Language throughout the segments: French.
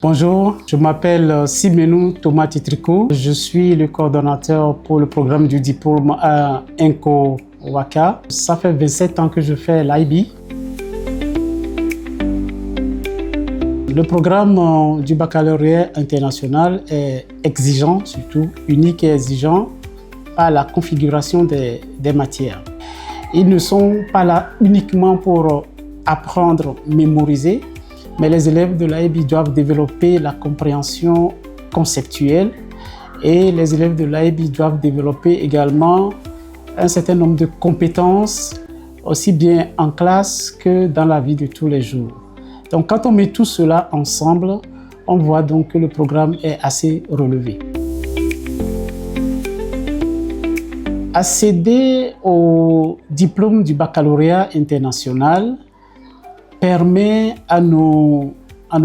Bonjour, je m'appelle Simenou Thomas Titriko. Je suis le coordonnateur pour le programme du diplôme à ENCO Waka. Ça fait 27 ans que je fais l'IB. Le programme du baccalauréat international est exigeant, surtout unique et exigeant, par la configuration des matières. Ils ne sont pas là uniquement pour apprendre, mémoriser, mais les élèves de l'IB doivent développer la compréhension conceptuelle et les élèves de l'IB doivent développer également un certain nombre de compétences, aussi bien en classe que dans la vie de tous les jours. Donc quand on met tout cela ensemble, on voit donc que le programme est assez relevé. Accéder au diplôme du baccalauréat international permet à nos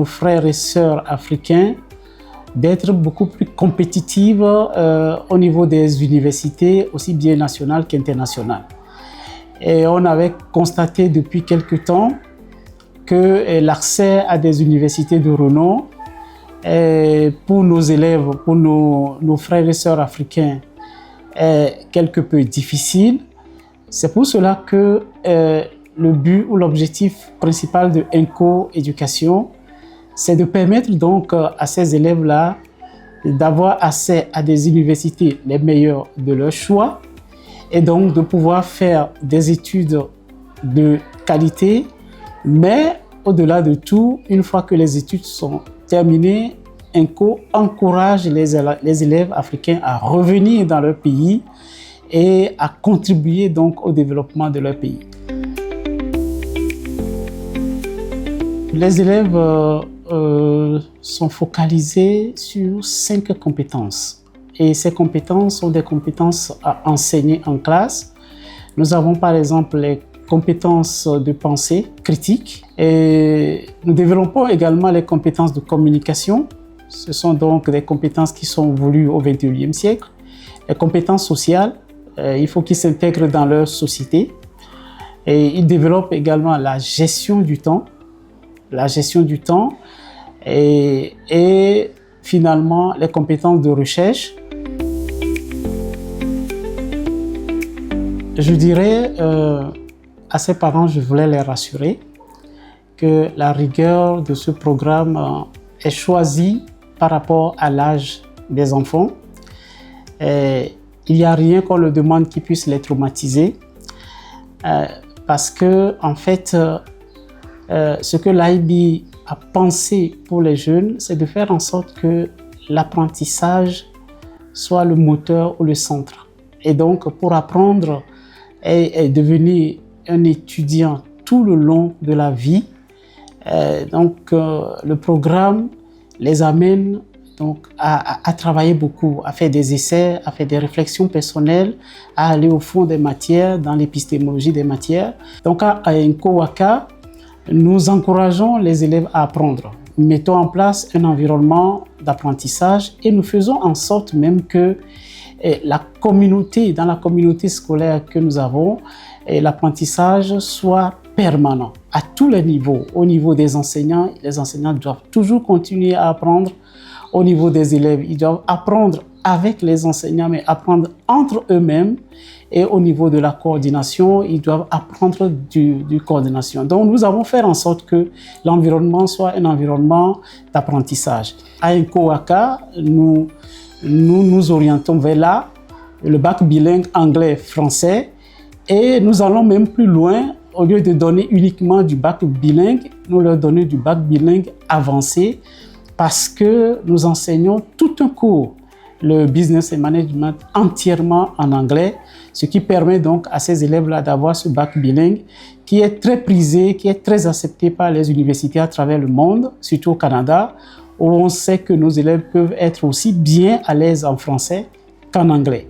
frères et sœurs africains d'être beaucoup plus compétitifs au niveau des universités, aussi bien nationales qu'internationales. Et on avait constaté depuis quelque temps que l'accès à des universités de renom pour nos élèves, pour nos frères et sœurs africains, est quelque peu difficile. C'est pour cela que le but ou l'objectif principal de ENCO Éducation, c'est de permettre donc à ces élèves-là d'avoir accès à des universités les meilleures de leur choix et donc de pouvoir faire des études de qualité, mais au-delà de tout, une fois que les études sont terminées, ENCO encourage les élèves africains à revenir dans leur pays et à contribuer donc au développement de leur pays. Les élèves sont focalisés sur 5 compétences. Et ces compétences sont des compétences à enseigner en classe. Nous avons par exemple les compétences de pensée critique. Et nous développons également les compétences de communication. Ce sont donc des compétences qui sont voulues au XXIe siècle. Les compétences sociales, il faut qu'ils s'intègrent dans leur société. Et ils développent également la gestion du temps. Et finalement les compétences de recherche. Je dirais à ces parents, je voulais les rassurer que la rigueur de ce programme est choisie par rapport à l'âge des enfants. Il n'y a rien qu'on leur demande qui puisse les traumatiser parce que en fait, ce que l'IB a pensé pour les jeunes, c'est de faire en sorte que l'apprentissage soit le moteur ou le centre. Et donc, pour apprendre et devenir un étudiant tout le long de la vie, le programme les amène donc, à travailler beaucoup, à faire des essais, à faire des réflexions personnelles, à aller au fond des matières, dans l'épistémologie des matières. Donc, à ENCO Waka, nous encourageons les élèves à apprendre. Nous mettons en place un environnement d'apprentissage et nous faisons en sorte même que dans la communauté scolaire que nous avons, l'apprentissage soit permanent à tous les niveaux. Au niveau des enseignants, les enseignants doivent toujours continuer à apprendre. Au niveau des élèves, ils doivent apprendre avec les enseignants, mais apprendre entre eux-mêmes. Et au niveau de la coordination, ils doivent apprendre du coordination. Donc, nous avons fait en sorte que l'environnement soit un environnement d'apprentissage. À ENCO Waka, nous nous orientons vers là, le bac bilingue anglais-français. Et nous allons même plus loin. Au lieu de donner uniquement du bac bilingue, nous leur donnons du bac bilingue avancé parce que nous enseignons tout un cours, le business et management entièrement en anglais, ce qui permet donc à ces élèves-là d'avoir ce bac bilingue qui est très prisé, qui est très accepté par les universités à travers le monde, surtout au Canada, où on sait que nos élèves peuvent être aussi bien à l'aise en français qu'en anglais.